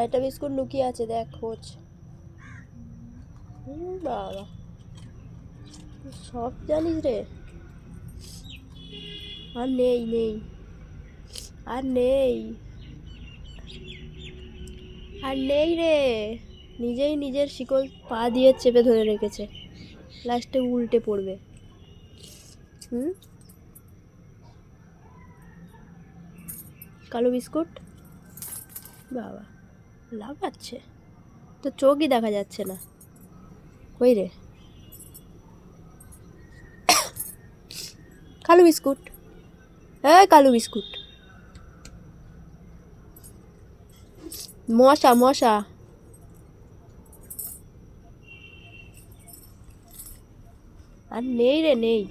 একটা বিস্কুট লুকিয়ে আছে, দেখ খোঁজ। বাবা, সব জানিস রে। আর নেই নেই, আর নেই, আর নেই রে। নিজেই নিজের শিকল পা দিয়ে চেপে ধরে রেখেছে, লাস্টে উল্টে পড়বে। কালো বিস্কুট, বাবা লাফাচ্ছে, তো চোখই দেখা যাচ্ছে না। কই রে কালো বিস্কুট, হ্যাঁ কালো বিস্কুট। মশা মশা, আর নেই রে নেই।